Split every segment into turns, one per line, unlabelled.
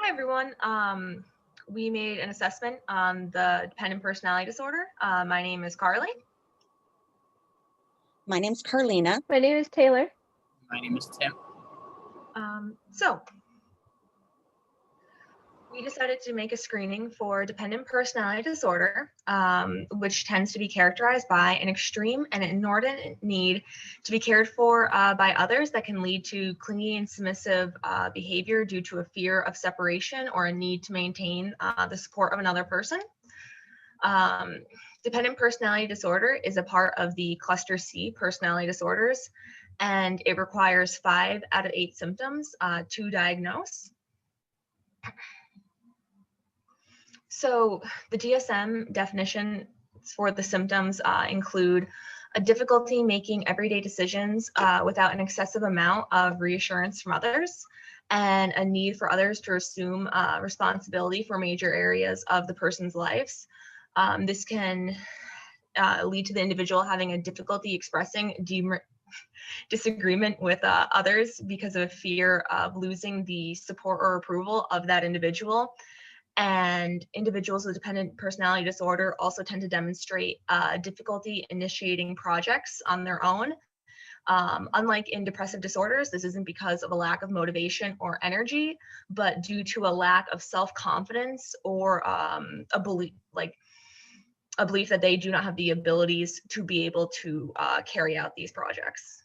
Hi, everyone. We made an assessment on the dependent personality disorder. My name is Carly.
My name's Carlina.
My name is Taylor.
My name is Tim.
So we decided to make a screening for dependent personality disorder, which tends to be characterized by an extreme and inordinate need to be cared for by others that can lead to clingy and submissive behavior due to a fear of separation or a need to maintain the support of another person. Dependent personality disorder is a part of the cluster C personality disorders, and it requires 5 out of 8 symptoms to diagnose. So the DSM definition for the symptoms include a difficulty making everyday decisions without an excessive amount of reassurance from others, and a need for others to assume responsibility for major areas of the person's lives. This can lead to the individual having a difficulty expressing disagreement with others because of a fear of losing the support or approval of that individual. And individuals with dependent personality disorder also tend to demonstrate difficulty initiating projects on their own. Unlike in depressive disorders, this isn't because of a lack of motivation or energy, but due to a lack of self-confidence or a belief that they do not have the abilities to be able to carry out these projects.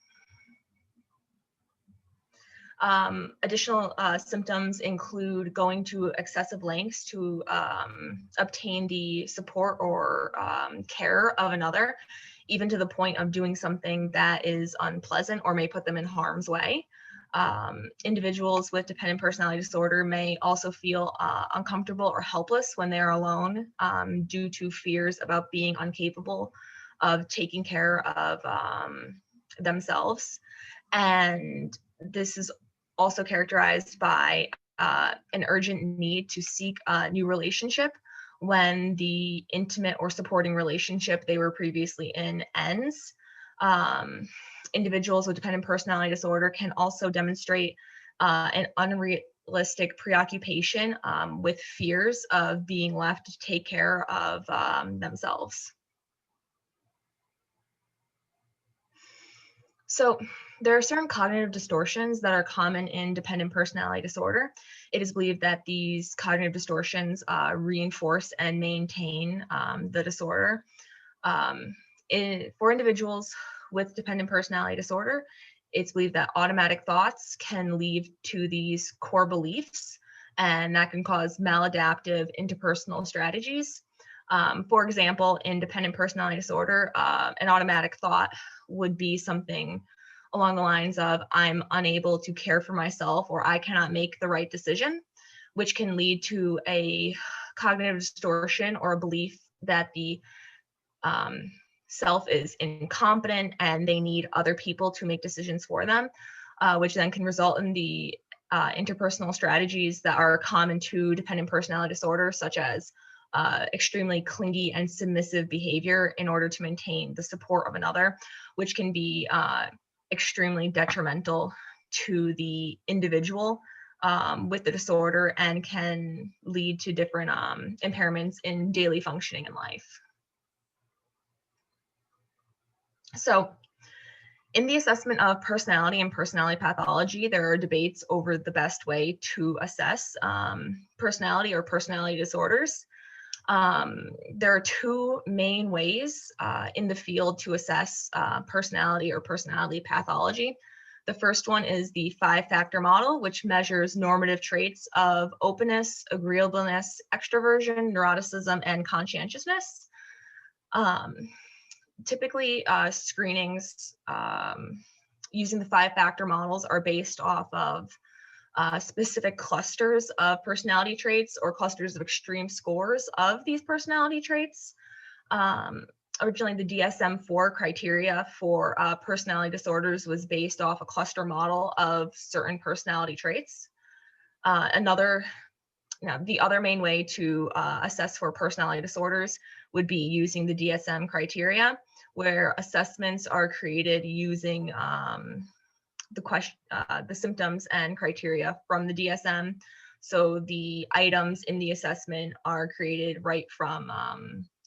Additional symptoms include going to excessive lengths to obtain the support or care of another, even to the point of doing something that is unpleasant or may put them in harm's way. Individuals with dependent personality disorder may also feel uncomfortable or helpless when they are alone due to fears about being incapable of taking care of themselves. And this is also characterized by an urgent need to seek a new relationship when the intimate or supporting relationship they were previously in ends. Individuals with dependent personality disorder can also demonstrate an unrealistic preoccupation with fears of being left to take care of themselves. So there are certain cognitive distortions that are common in dependent personality disorder. It is believed that these cognitive distortions reinforce and maintain the disorder. For individuals with dependent personality disorder, it's believed that automatic thoughts can lead to these core beliefs, and that can cause maladaptive interpersonal strategies. For example, in dependent personality disorder, an automatic thought would be something along the lines of, I'm unable to care for myself, or I cannot make the right decision, which can lead to a cognitive distortion or a belief that the self is incompetent and they need other people to make decisions for them, which then can result in the interpersonal strategies that are common to dependent personality disorder, such as extremely clingy and submissive behavior in order to maintain the support of another, which can be extremely detrimental to the individual with the disorder and can lead to different impairments in daily functioning in life. So in the assessment of personality and personality pathology, there are debates over the best way to assess personality or personality disorders. There are 2 main ways in the field to assess personality or personality pathology. The first one is the 5-factor model, which measures normative traits of openness, agreeableness, extroversion, neuroticism, and conscientiousness. Typically, screenings using the 5-factor models are based off of specific clusters of personality traits or clusters of extreme scores of these personality traits. Originally, the DSM-4 criteria for personality disorders was based off a cluster model of certain personality traits. The other main way to assess for personality disorders would be using the DSM criteria, where assessments are created using the symptoms and criteria from the DSM. So the items in the assessment are created right from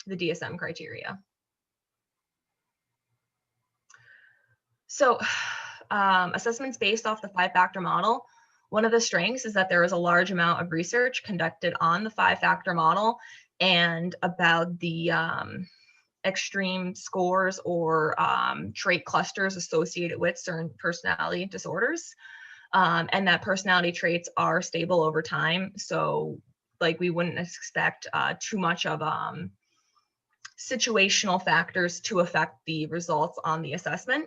the DSM criteria. So assessments based off the 5-factor model. One of the strengths is that there is a large amount of research conducted on the 5-factor model and about the extreme scores or trait clusters associated with certain personality disorders, and that personality traits are stable over time. So like we wouldn't expect too much of situational factors to affect the results on the assessment.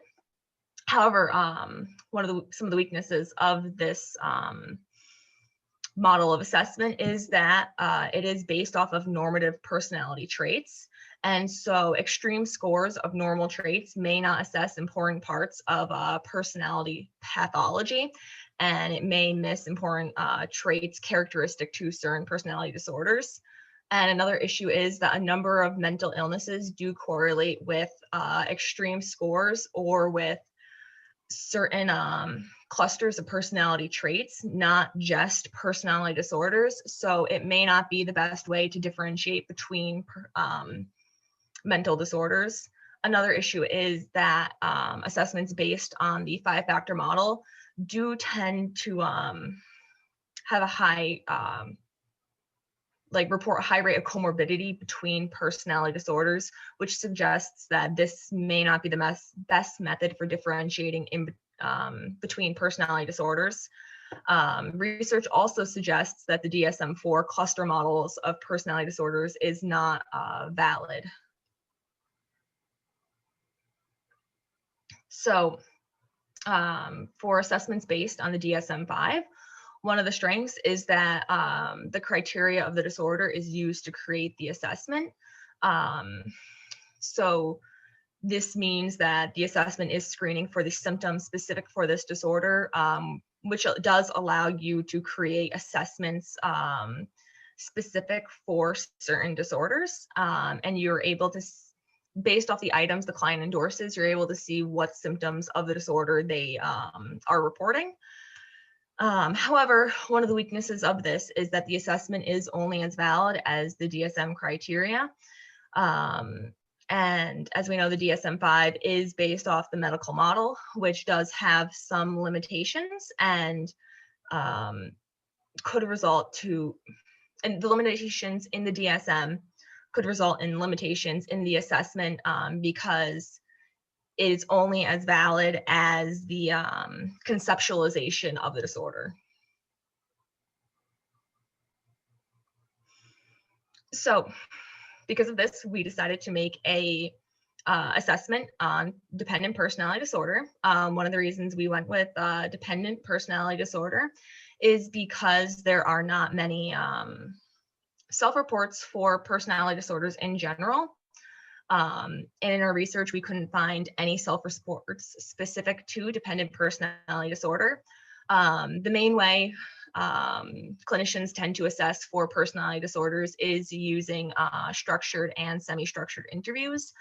However, some of the weaknesses of this model of assessment is that it is based off of normative personality traits. And so extreme scores of normal traits may not assess important parts of personality pathology, and it may miss important traits characteristic to certain personality disorders. And another issue is that a number of mental illnesses do correlate with extreme scores or with certain clusters of personality traits, not just personality disorders. So it may not be the best way to differentiate between mental disorders. Another issue is that assessments based on the 5-factor model do tend to have a high report a high rate of comorbidity between personality disorders, which suggests that this may not be the best method for differentiating between personality disorders. Research also suggests that the DSM-4 cluster models of personality disorders is not valid. So for assessments based on the DSM-5, one of the strengths is that the criteria of the disorder is used to create the assessment. So this means that the assessment is screening for the symptoms specific for this disorder, which does allow you to create assessments specific for certain disorders. And you're able to, based off the items the client endorses, you're able to see what symptoms of the disorder they are reporting. However, one of the weaknesses of this is that the assessment is only as valid as the DSM criteria. And as we know, the DSM-5 is based off the medical model, which does have some limitations and could result to, and the limitations in the DSM could result in limitations in the assessment because it is only as valid as the conceptualization of the disorder. So because of this, we decided to make a assessment on dependent personality disorder. One of the reasons we went with dependent personality disorder is because there are not many self-reports for personality disorders in general. And in our research, we couldn't find any self-reports specific to dependent personality disorder. The main way clinicians tend to assess for personality disorders is using structured and semi-structured interviews.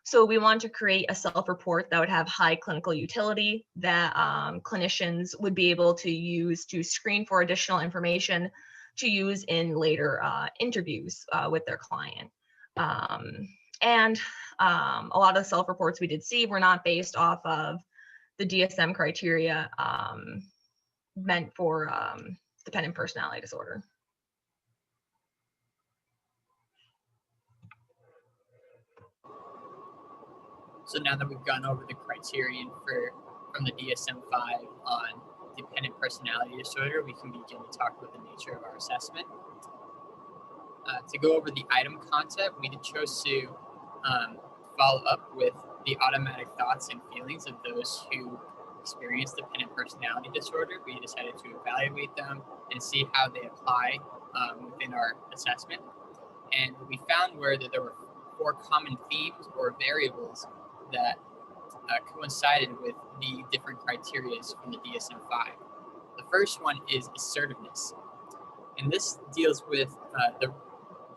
So we want to create a self-report that would have high clinical utility that clinicians would be able to use to screen for additional information to use in later interviews with their client. And a lot of the self-reports we did see were not based off of the DSM criteria meant for dependent personality disorder.
So now that we've gone over the criterion from the DSM-5 on dependent personality disorder, we can begin to talk about the nature of our assessment. To go over the item concept, we chose to follow up with the automatic thoughts and feelings of those who experience dependent personality disorder. We decided to evaluate them and see how they apply within our assessment. And what we found were that there were 4 common themes or variables that coincided with the different criteria from the DSM-5. The first one is assertiveness. And this deals with the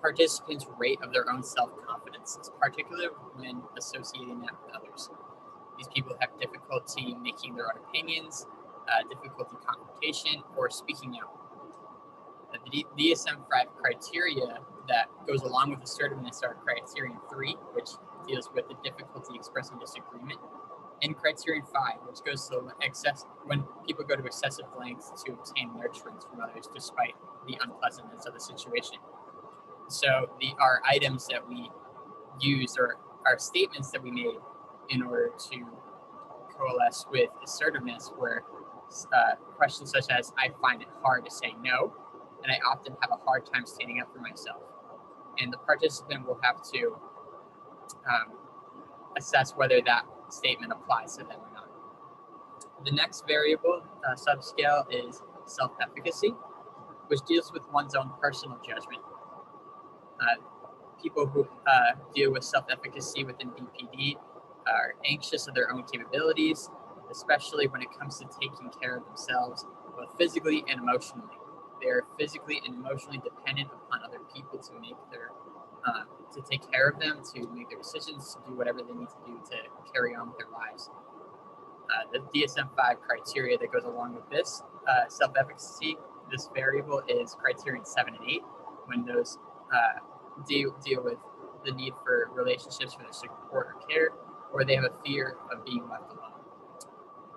participants' rate of their own self-confidence, particularly when associating that with others. These people have difficulty making their own opinions, difficulty confrontation, or speaking out. The DSM-5 criteria that goes along with assertiveness are criterion 3, which deals with the difficulty expressing disagreement, and criterion 5, which goes to when people go to excessive lengths to obtain nurturance from others despite the unpleasantness of the situation. So our items that we use, or our statements that we made in order to coalesce with assertiveness, were questions such as, I find it hard to say no, and I often have a hard time standing up for myself. And the participant will have to assess whether that statement applies to them or not. The next variable subscale is self-efficacy, which deals with one's own personal judgment. People who deal with self-efficacy within BPD are anxious of their own capabilities, especially when it comes to taking care of themselves, both physically and emotionally. They are physically and emotionally dependent upon other people to make to take care of them, to make their decisions, to do whatever they need to do to carry on with their lives. The DSM-5 criteria that goes along with this self-efficacy, this variable, is criterion 7 and 8, when those deal with the need for relationships for their support or care, or they have a fear of being left alone.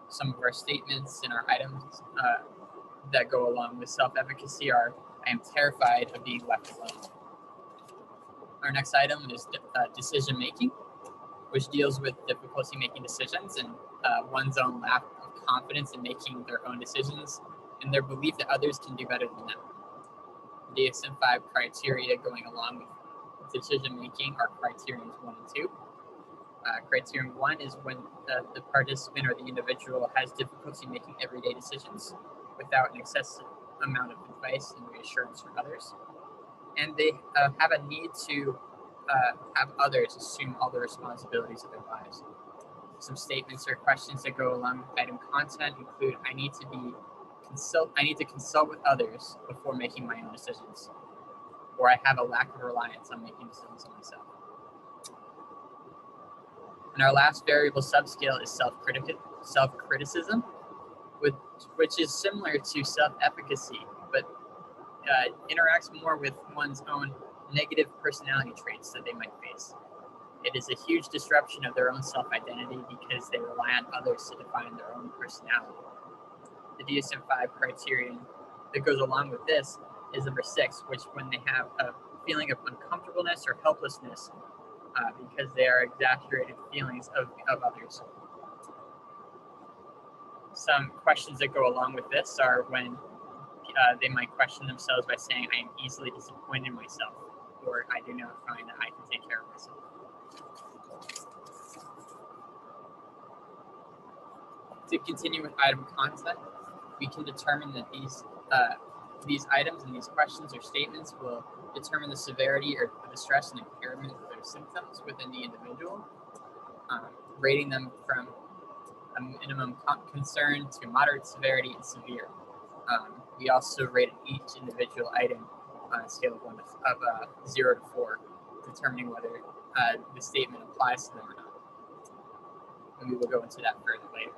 Some of our statements and our items that go along with self-efficacy are, I am terrified of being left alone. Our next item is decision-making, which deals with difficulty making decisions and one's own lack of confidence in making their own decisions and their belief that others can do better than them. The DSM-5 criteria going along with decision-making are criterions 1 and 2. Criterion 1 is when the participant or the individual has difficulty making everyday decisions without an excessive amount of advice and reassurance from others. And they have a need to have others assume all the responsibilities of their lives. Some statements or questions that go along with item content include, I need to consult with others before making my own decisions, or I have a lack of reliance on making decisions on myself. And our last variable subscale is self-criticism, which is similar to self-efficacy, but interacts more with one's own negative personality traits that they might face. It is a huge disruption of their own self-identity because they rely on others to define their own personality. The DSM-5 criterion that goes along with this is number 6, which when they have a feeling of uncomfortableness or helplessness because they are exaggerated feelings of others. Some questions that go along with this are when they might question themselves by saying, I am easily disappointed in myself, or I do not find that I can take care of myself. To continue with item content, we can determine that these items and these questions or statements will determine the severity or the stress and impairment of their symptoms within the individual, rating them from a minimum concern to moderate severity and severe. We also rated each individual item on a scale of 0 to 4, determining whether the statement applies to them or not. And we will go into that further later.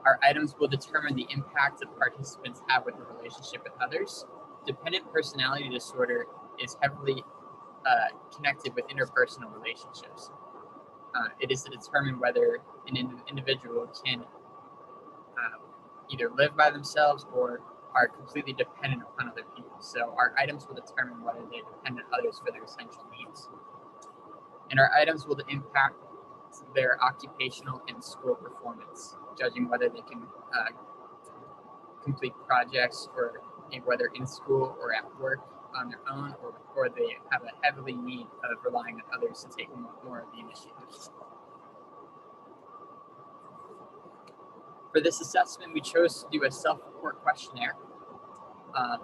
Our items will determine the impact that participants have with the relationship with others. Dependent personality disorder is heavily connected with interpersonal relationships. It is to determine whether an individual can either live by themselves or are completely dependent upon other people. So our items will determine whether they depend on others for their essential needs. And our items will impact their occupational and school performance, judging whether they can complete projects, or whether in school or at work on their own, or they have a heavily need of relying on others to take more of the initiative. For this assessment, we chose to do a self-report questionnaire.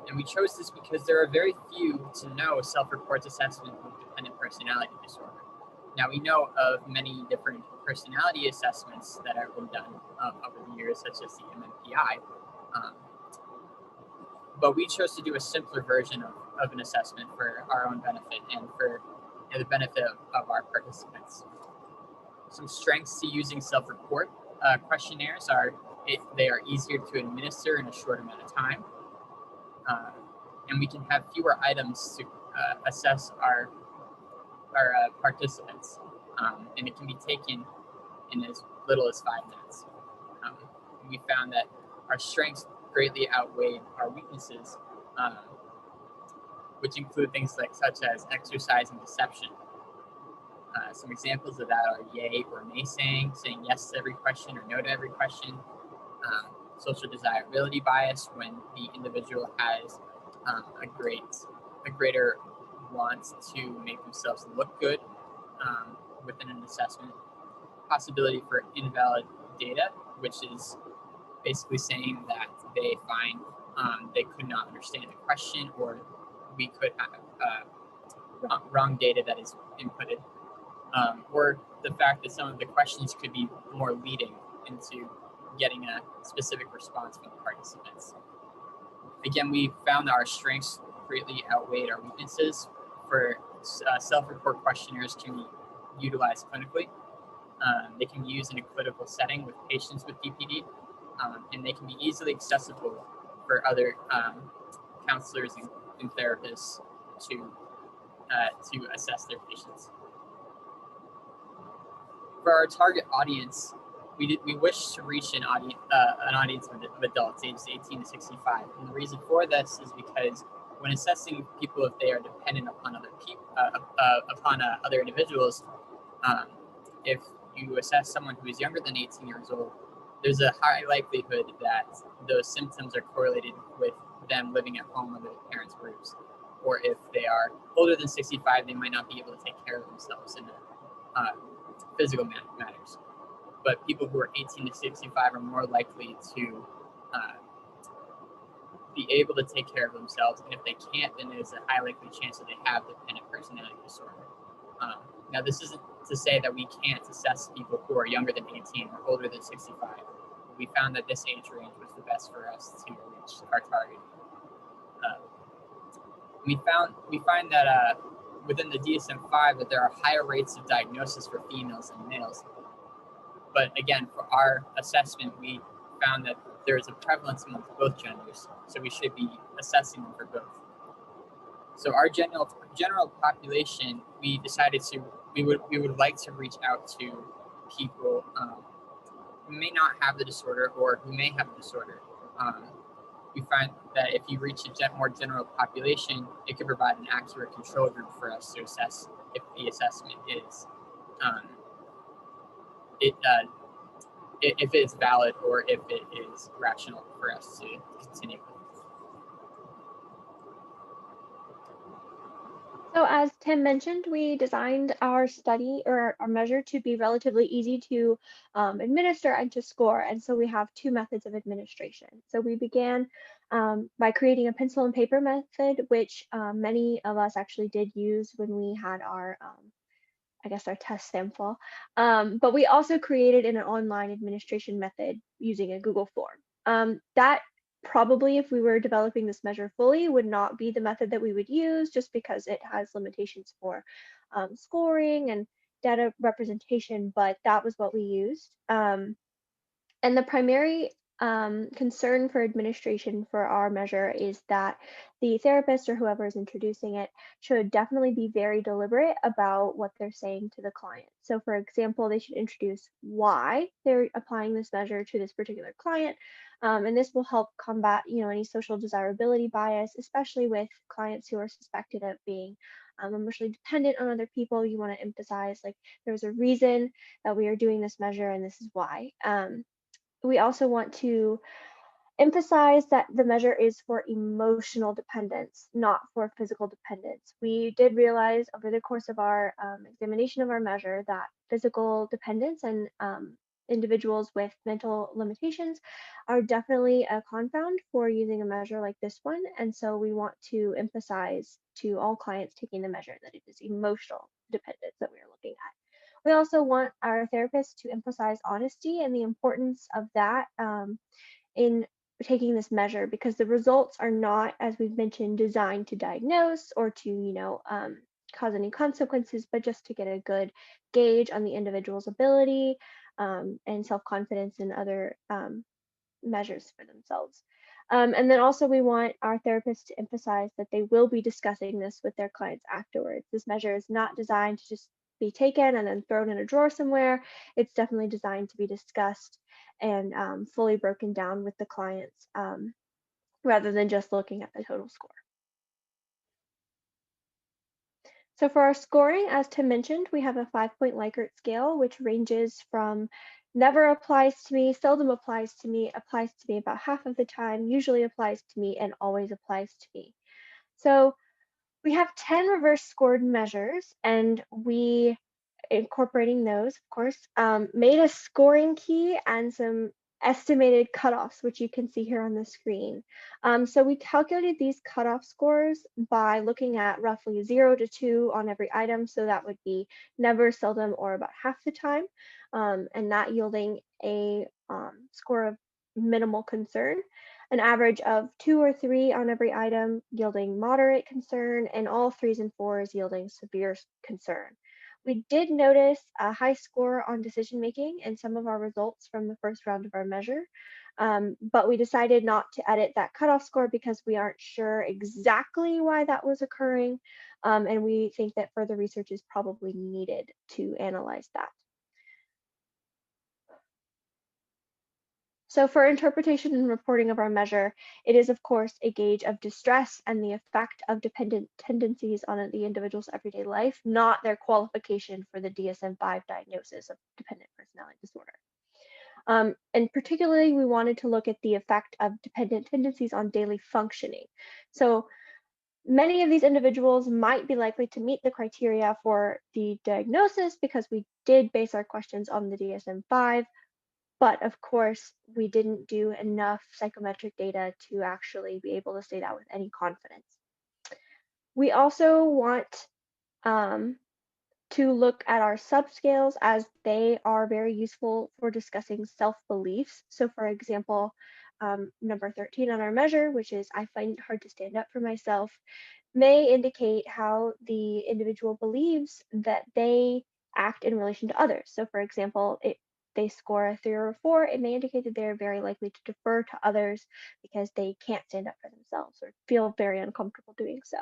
And we chose this because there are very few to know self-reports assessment with dependent personality disorder. Now, we know of many different personality assessments that have been done over the years, such as the MMPI. But we chose to do a simpler version of an assessment for our own benefit and for the benefit of our participants. Some strengths to using self-report questionnaires are they are easier to administer in a short amount of time. and we can have fewer items to assess our participants, and it can be taken in as little as 5 minutes. Um, we found that our strengths greatly outweighed our weaknesses, um, which include things like such as exercise and deception. Some examples of that are yay or nay saying yes to every question or no to every question. Social desirability bias, when the individual has a greater want to make themselves look good within an assessment. Possibility for invalid data, which is basically saying that they find they could not understand the question, or we could have wrong data that is inputted, or the fact that some of the questions could be more leading into getting a specific response from the participants. Again, we found that our strengths greatly outweighed our weaknesses. For self-report questionnaires can be utilized clinically. They can be used in a clinical setting with patients with DPD, and they can be easily accessible for other counselors and therapists to assess their patients. For our target audience, we wish to reach an audience of adults ages 18 to 65, and the reason for this is because when assessing people, if they are dependent upon other people, other individuals, if you assess someone who is younger than 18 years old, there's a high likelihood that those symptoms are correlated with them living at home with their parents' groups. Or if they are older than 65, they might not be able to take care of themselves in physical matters. But people who are 18 to 65 are more likely to be able to take care of themselves. And if they can't, then there's a high likely chance that they have dependent personality disorder. Now, this isn't to say that we can't assess people who are younger than 18 or older than 65. We found that this age range was the best for us to reach our target. We find that within the DSM-5 that there are higher rates of diagnosis for females than males. But again, for our assessment, we found that there is a prevalence among both genders, so we should be assessing them for both. So our general population, we decided we would like to reach out to people who may not have the disorder or who may have the disorder. We find that if you reach a more general population, it could provide an accurate control group for us to assess if the assessment is if it's valid or if it is rational for us to continue with.
So as Tim mentioned, we designed our study or our measure to be relatively easy to administer and to score. And so we have two methods of administration. So we began by creating a pencil and paper method, which many of us actually did use when we had our, I guess, our test sample. But we also created an online administration method using a Google form. That probably, if we were developing this measure fully, would not be the method that we would use, just because it has limitations for scoring and data representation, but that was what we used. And the primary concern for administration for our measure is that the therapist or whoever is introducing it should definitely be very deliberate about what they're saying to the client. So for example, they should introduce why they're applying this measure to this particular client. And this will help combat, any social desirability bias, especially with clients who are suspected of being emotionally dependent on other people. You want to emphasize, like, there's a reason that we are doing this measure and this is why. We also want to emphasize that the measure is for emotional dependence, not for physical dependence. We did realize over the course of our examination of our measure that physical dependence and individuals with mental limitations are definitely a confound for using a measure like this one. And so we want to emphasize to all clients taking the measure that it is emotional dependence that we are looking at. We also want our therapists to emphasize honesty and the importance of that in taking this measure, because the results are not, as we've mentioned, designed to diagnose or to, cause any consequences, but just to get a good gauge on the individual's ability and self-confidence and other measures for themselves. And then also we want our therapists to emphasize that they will be discussing this with their clients afterwards. This measure is not designed to just be taken and then thrown in a drawer somewhere. It's definitely designed to be discussed and fully broken down with the clients rather than just looking at the total score. So for our scoring, as Tim mentioned, we have a 5-point Likert scale, which ranges from never applies to me, seldom applies to me about half of the time, usually applies to me, and always applies to me. So we have 10 reverse scored measures, and we, incorporating those, of course, made a scoring key and some estimated cutoffs, which you can see here on the screen. So we calculated these cutoff scores by looking at roughly 0 to 2 on every item. So that would be never, seldom, or about half the time, and that yielding a score of minimal concern, an average of 2 or 3 on every item yielding moderate concern, and all 3s and 4s yielding severe concern. We did notice a high score on decision making in some of our results from the first round of our measure, but we decided not to edit that cutoff score because we aren't sure exactly why that was occurring, and we think that further research is probably needed to analyze that. So for interpretation and reporting of our measure, it is of course a gauge of distress and the effect of dependent tendencies on the individual's everyday life, not their qualification for the DSM-5 diagnosis of dependent personality disorder. And particularly, we wanted to look at the effect of dependent tendencies on daily functioning. So many of these individuals might be likely to meet the criteria for the diagnosis because we did base our questions on the DSM-5. But of course, we didn't do enough psychometric data to actually be able to say that with any confidence. We also want to look at our subscales as they are very useful for discussing self-beliefs. So for example, number 13 on our measure, which is I find it hard to stand up for myself, may indicate how the individual believes that they act in relation to others. So for example, they score a 3 or a 4, it may indicate that they're very likely to defer to others because they can't stand up for themselves or feel very uncomfortable doing so.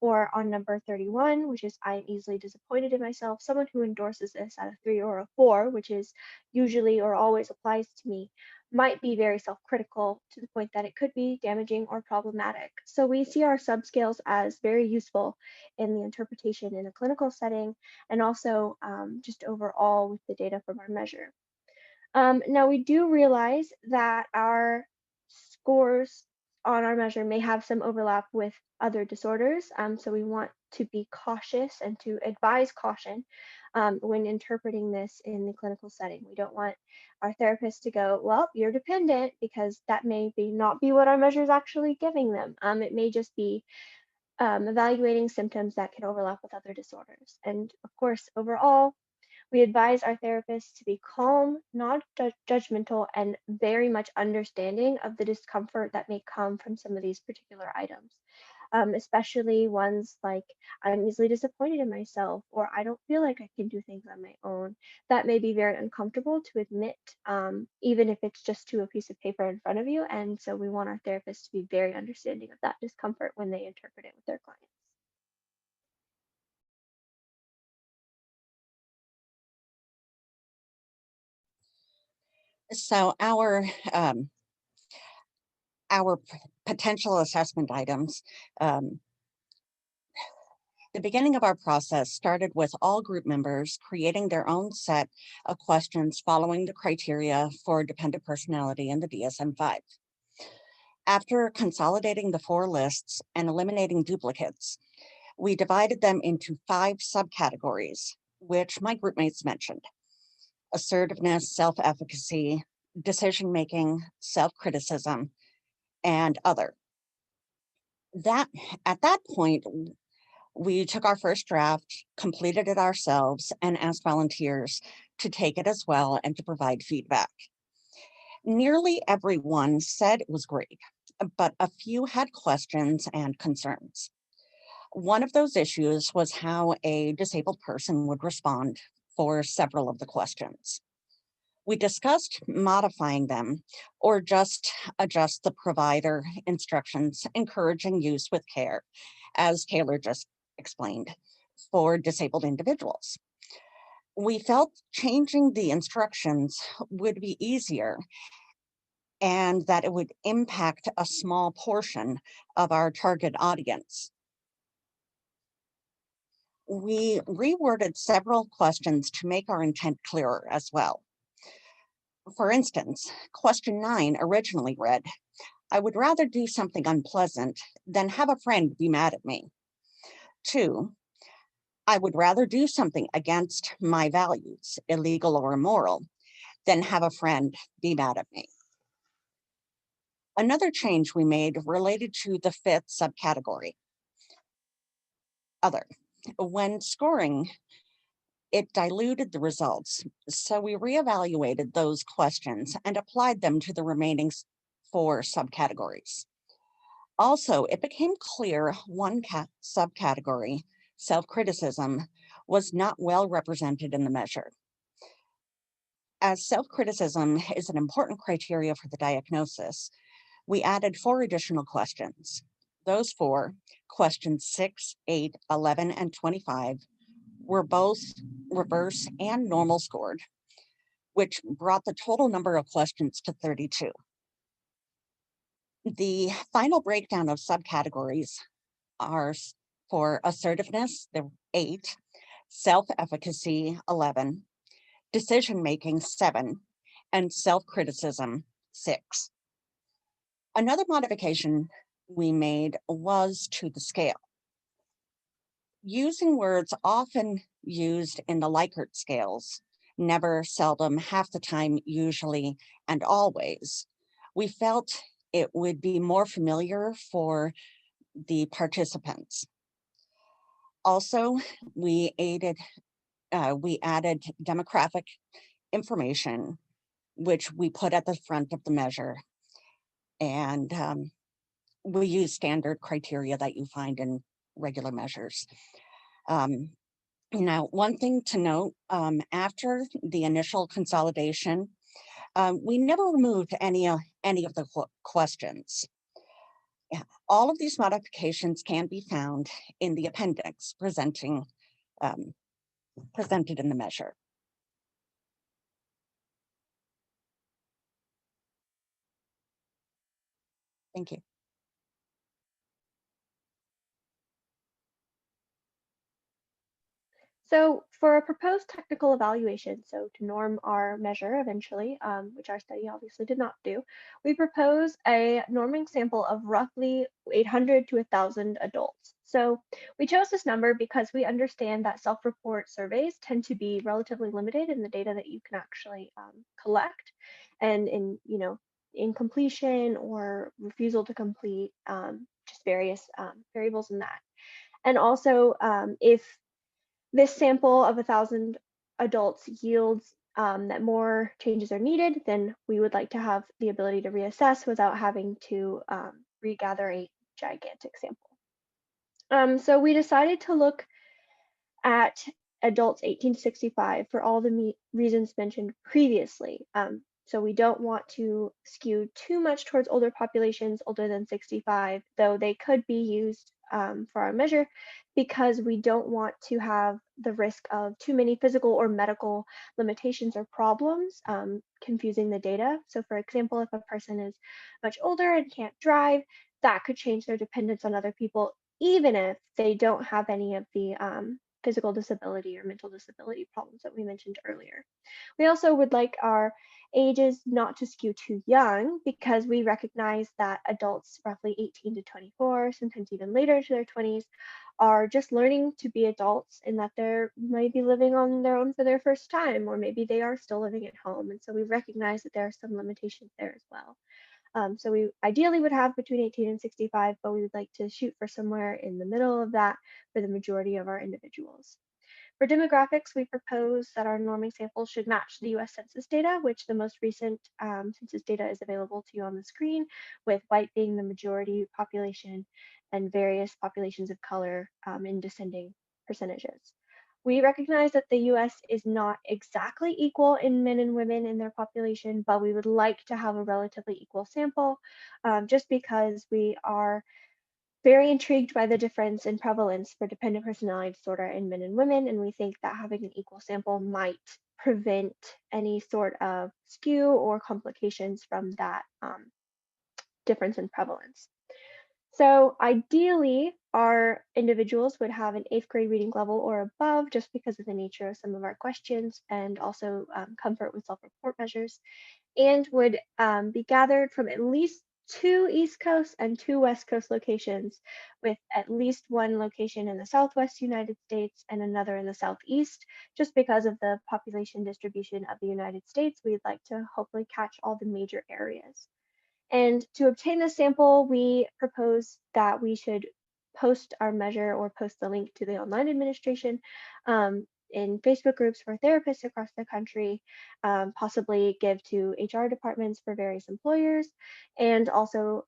Or on number 31, which is I am easily disappointed in myself, someone who endorses this at a 3 or a 4, which is usually or always applies to me, might be very self-critical to the point that it could be damaging or problematic. So we see our subscales as very useful in the interpretation in a clinical setting and also just overall with the data from our measure. Now we do realize that our scores on our measure may have some overlap with other disorders, so we want to be cautious and to advise caution when interpreting this in the clinical setting. We don't want our therapists to go, well, you're dependent, because that may not be what our measure is actually giving them. It may just be evaluating symptoms that can overlap with other disorders. And of course, overall, we advise our therapists to be calm, not judgmental, and very much understanding of the discomfort that may come from some of these particular items, especially ones like I'm easily disappointed in myself, or I don't feel like I can do things on my own. That may be very uncomfortable to admit, even if it's just to a piece of paper in front of you. And so we want our therapists to be very understanding of that discomfort when they interpret it with their clients.
So our potential assessment items, the beginning of our process started with all group members creating their own set of questions following the criteria for dependent personality in the DSM-5. After consolidating the 4 lists and eliminating duplicates, we divided them into 5 subcategories, which my group mates mentioned: assertiveness, self-efficacy, decision-making, self-criticism, and other. At that point, we took our first draft, completed it ourselves, and asked volunteers to take it as well and to provide feedback. Nearly everyone said it was great, but a few had questions and concerns. One of those issues was how a disabled person would respond for several of the questions. We discussed modifying them or just adjust the provider instructions, encouraging use with care, as Taylor just explained, for disabled individuals. We felt changing the instructions would be easier and that it would impact a small portion of our target audience. We reworded several questions to make our intent clearer as well. For instance, question 9 originally read, I would rather do something unpleasant than have a friend be mad at me. 2, I would rather do something against my values, illegal or immoral, than have a friend be mad at me. Another change we made related to the 5th subcategory, other. When scoring, it diluted the results, so we reevaluated those questions and applied them to the remaining 4 subcategories. Also, it became clear one subcategory, self-criticism, was not well represented in the measure. As self-criticism is an important criteria for the diagnosis, we added 4 additional questions. Those 4, questions 6, 8, 11, and 25, were both reverse and normal scored, which brought the total number of questions to 32. The final breakdown of subcategories are for assertiveness, the 8, self-efficacy, 11, decision-making, 7, and self-criticism, 6. Another modification we made was to the scale. Using words often used in the Likert scales, never, seldom, half the time, usually, and always, we felt it would be more familiar for the participants. Also, we added demographic information, which we put at the front of the measure. And we use standard criteria that you find in regular measures. Now, one thing to note, after the initial consolidation, we never removed any of the questions. All of these modifications can be found in the appendix presented in the measure. Thank you.
So for a proposed technical evaluation, so to norm our measure eventually, which our study obviously did not do, we propose a norming sample of roughly 800 to 1,000 adults. So we chose this number because we understand that self-report surveys tend to be relatively limited in the data that you can actually collect, and in incompletion or refusal to complete, just various variables in that. And also, if this sample of 1,000 adults yields that more changes are needed, then we would like to have the ability to reassess without having to regather a gigantic sample. So we decided to look at adults 18 to 65 for all the reasons mentioned previously. So we don't want to skew too much towards older populations older than 65, though they could be used for our measure, because we don't want to have the risk of too many physical or medical limitations or problems confusing the data. So for example, if a person is much older and can't drive, that could change their dependence on other people, even if they don't have any of the physical disability or mental disability problems that we mentioned earlier. We also would like our ages not to skew too young, because we recognize that adults roughly 18 to 24, sometimes even later to their 20s, are just learning to be adults, and that they're maybe living on their own for their first time, or maybe they are still living at home. And so we recognize that there are some limitations there as well. So we ideally would have between 18 and 65, but we would like to shoot for somewhere in the middle of that for the majority of our individuals. For demographics, we propose that our norming sample should match the US Census data, which the most recent census data is available to you on the screen, with white being the majority population and various populations of color in descending percentages. We recognize that the US is not exactly equal in men and women in their population, but we would like to have a relatively equal sample, just because we are very intrigued by the difference in prevalence for dependent personality disorder in men and women, and we think that having an equal sample might prevent any sort of skew or complications from that difference in prevalence. So ideally, our individuals would have an 8th grade reading level or above, just because of the nature of some of our questions, and also comfort with self-report measures, and would be gathered from at least 2 East Coast and 2 West Coast locations, with at least 1 location in the Southwest United States and another in the Southeast. Just because of the population distribution of the United States, we'd like to hopefully catch all the major areas. And to obtain this sample, we propose that we should post our measure or post the link to the online administration in Facebook groups for therapists across the country, possibly give to HR departments for various employers, and also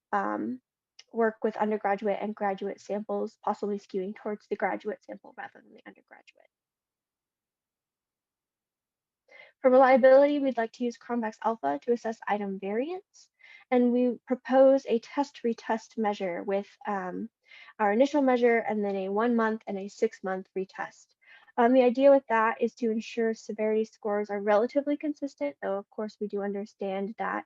work with undergraduate and graduate samples, possibly skewing towards the graduate sample rather than the undergraduate. For reliability, we'd like to use Cronbach's Alpha to assess item variance, and we propose a test-retest measure with our initial measure and then a 1-month and a 6-month retest. The idea with that is to ensure severity scores are relatively consistent, though of course we do understand that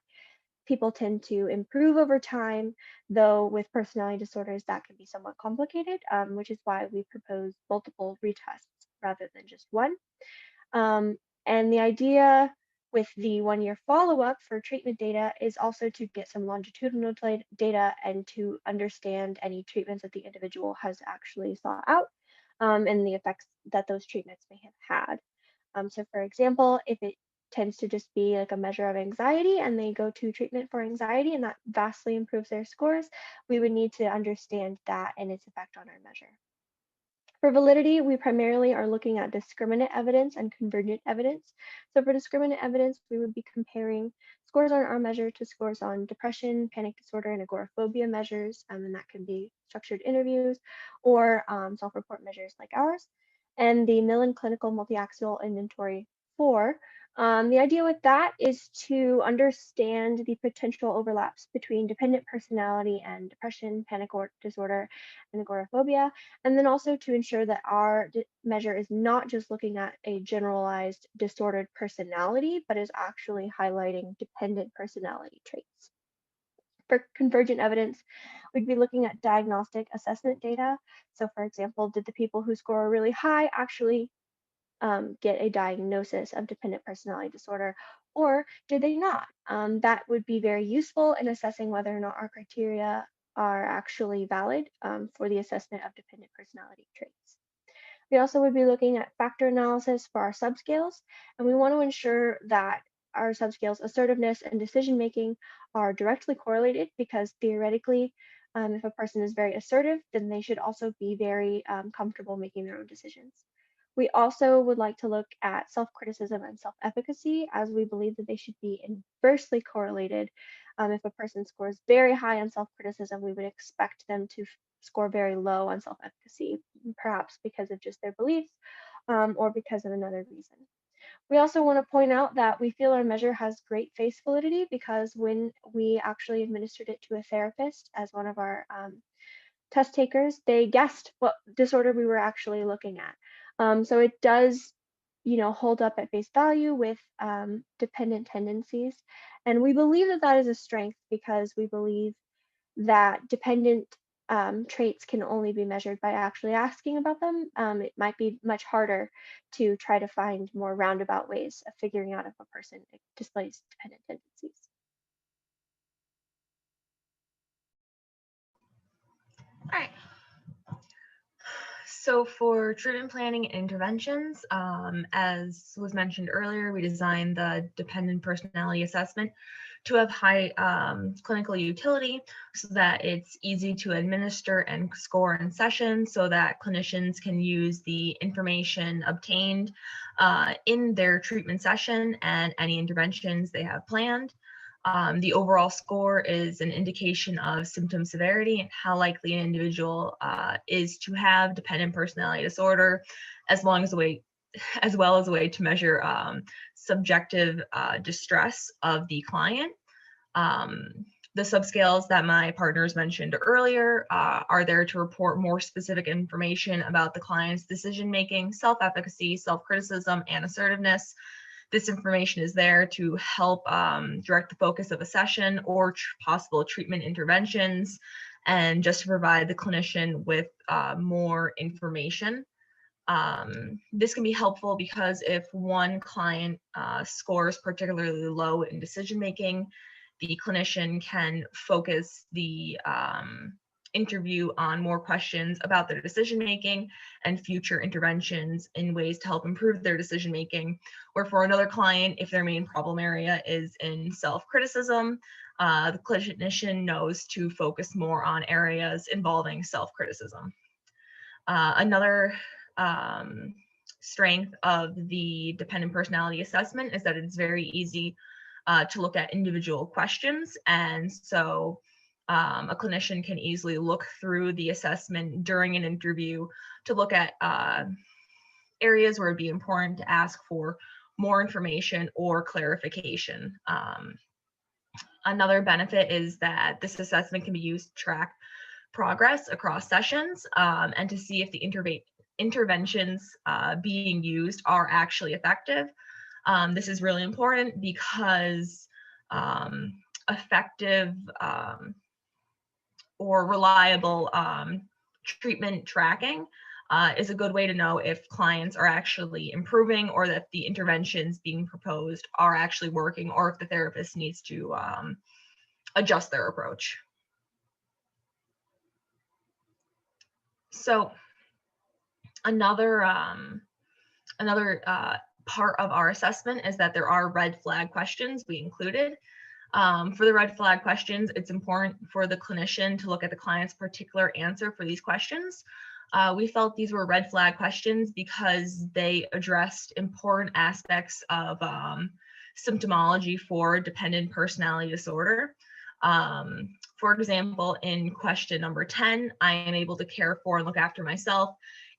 people tend to improve over time, though with personality disorders that can be somewhat complicated, which is why we propose multiple retests rather than just one. And the idea with the 1-year follow-up for treatment data is also to get some longitudinal data and to understand any treatments that the individual has actually sought out, and the effects that those treatments may have had. So for example, if it tends to just be like a measure of anxiety and they go to treatment for anxiety and that vastly improves their scores, we would need to understand that and its effect on our measure. For validity, we primarily are looking at discriminant evidence and convergent evidence. So for discriminant evidence, we would be comparing scores on our measure to scores on depression, panic disorder, and agoraphobia measures, and that can be structured interviews or self-report measures like ours. And the Millon Clinical Multi-Axial Inventory 4, the idea with that is to understand the potential overlaps between dependent personality and depression, panic disorder, and agoraphobia, and then also to ensure that our measure is not just looking at a generalized disordered personality, but is actually highlighting dependent personality traits. For convergent evidence, we'd be looking at diagnostic assessment data. So for example, did the people who score really high actually get a diagnosis of dependent personality disorder, or did they not? That would be very useful in assessing whether or not our criteria are actually valid for the assessment of dependent personality traits. We also would be looking at factor analysis for our subscales, and we want to ensure that our subscales assertiveness and decision making are directly correlated, because theoretically, if a person is very assertive, then they should also be very comfortable making their own decisions. We also would like to look at self-criticism and self-efficacy, as we believe that they should be inversely correlated. If a person scores very high on self-criticism, we would expect them to score very low on self-efficacy, perhaps because of just their beliefs or because of another reason. We also want to point out that we feel our measure has great face validity, because when we actually administered it to a therapist as one of our test takers, they guessed what disorder we were actually looking at. So it does, hold up at face value with dependent tendencies. And we believe that that is a strength, because we believe that dependent traits can only be measured by actually asking about them. It might be much harder to try to find more roundabout ways of figuring out if a person displays dependent tendencies.
All right. So for treatment planning and interventions, as was mentioned earlier, we designed the dependent personality assessment to have high clinical utility, so that it's easy to administer and score in session, so that clinicians can use the information obtained in their treatment session and any interventions they have planned. The overall score is an indication of symptom severity and how likely an individual is to have dependent personality disorder, as well as a way to measure subjective distress of the client. The subscales that my partners mentioned earlier are there to report more specific information about the client's decision-making, self-efficacy, self-criticism, and assertiveness. This information is there to help direct the focus of a session or possible treatment interventions, and just to provide the clinician with more information. This can be helpful because if one client scores particularly low in decision-making, the clinician can focus the interview on more questions about their decision-making and future interventions in ways to help improve their decision-making. Or for another client, if their main problem area is in self-criticism, the clinician knows to focus more on areas involving self-criticism. Another strength of the dependent personality assessment is that it's very easy to look at individual questions. And so a clinician can easily look through the assessment during an interview to look at areas where it'd be important to ask for more information or clarification. Another benefit is that this assessment can be used to track progress across sessions and to see if the interventions being used are actually effective. This is really important because effective or reliable treatment tracking is a good way to know if clients are actually improving or that the interventions being proposed are actually working, or if the therapist needs to adjust their approach. So another part of our assessment is that there are red flag questions we included. For the red flag questions, it's important for the clinician to look at the client's particular answer for these questions. We felt these were red flag questions because they addressed important aspects of symptomology for dependent personality disorder. For example, in question number 10, I am able to care for and look after myself.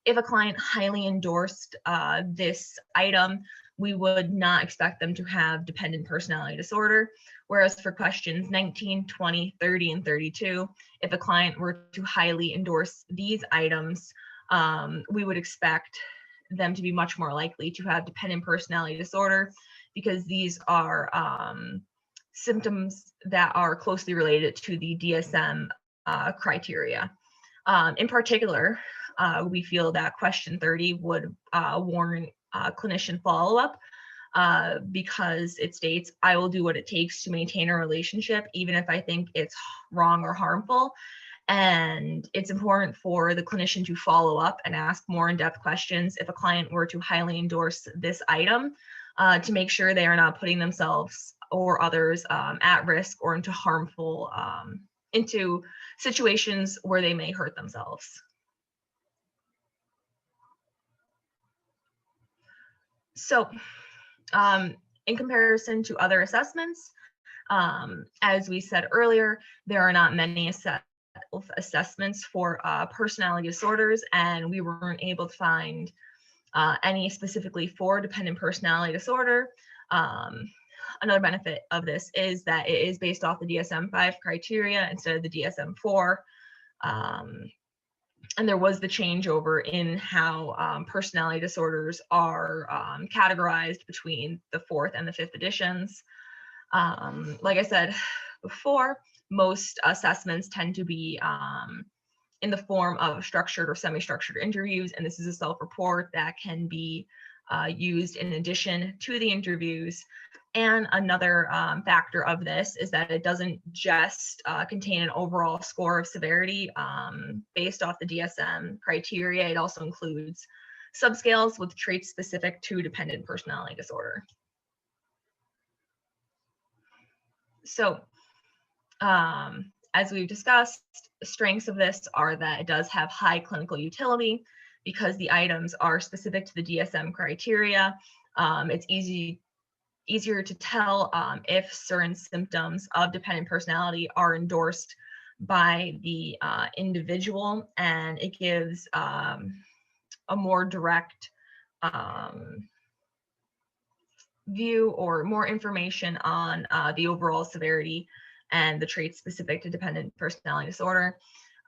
If a client highly endorsed this item, we would not expect them to have dependent personality disorder. Whereas for questions 19, 20, 30, and 32, if a client were to highly endorse these items, we would expect them to be much more likely to have dependent personality disorder, because these are symptoms that are closely related to the DSM criteria. In particular, we feel that question 30 would warrant clinician follow-up because it states, I will do what it takes to maintain a relationship, even if I think it's wrong or harmful. And it's important for the clinician to follow up and ask more in-depth questions if a client were to highly endorse this item to make sure they are not putting themselves or others at risk or into harmful, into situations where they may hurt themselves. So in comparison to other assessments, as we said earlier, there are not many assessments for personality disorders, and we weren't able to find any specifically for dependent personality disorder. Another benefit of this is that it is based off the DSM-5 criteria instead of the DSM-4. And there was the changeover in how personality disorders are categorized between the 4th and the 5th editions. Like I said before, most assessments tend to be in the form of structured or semi-structured interviews, and this is a self-report that can be used in addition to the interviews. And another factor of this is that it doesn't just contain an overall score of severity based off the DSM criteria. It also includes subscales with traits specific to dependent personality disorder. So as we've discussed, the strengths of this are that it does have high clinical utility because the items are specific to the DSM criteria. It's easier to tell if certain symptoms of dependent personality are endorsed by the individual, and it gives a more direct view or more information on the overall severity and the traits specific to dependent personality disorder.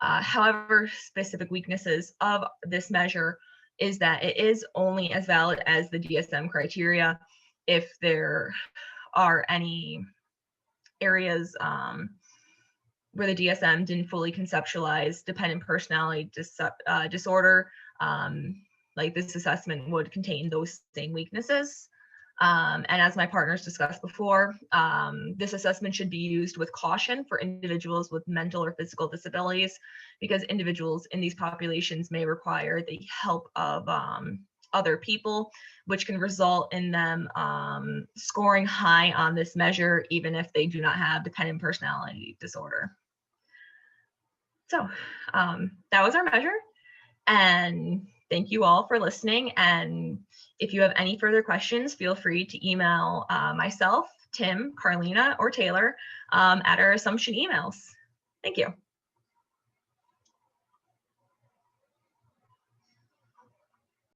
However, specific weaknesses of this measure is that it is only as valid as the DSM criteria. If there are any areas where the DSM didn't fully conceptualize dependent personality disorder, like this assessment would contain those same weaknesses. And as my partners discussed before, this assessment should be used with caution for individuals with mental or physical disabilities, because individuals in these populations may require the help of other people, which can result in them scoring high on this measure, even if they do not have dependent personality disorder. So that was our measure. And thank you all for listening. And if you have any further questions, feel free to email myself, Tim, Carlina, or Taylor at our Assumption emails. Thank you.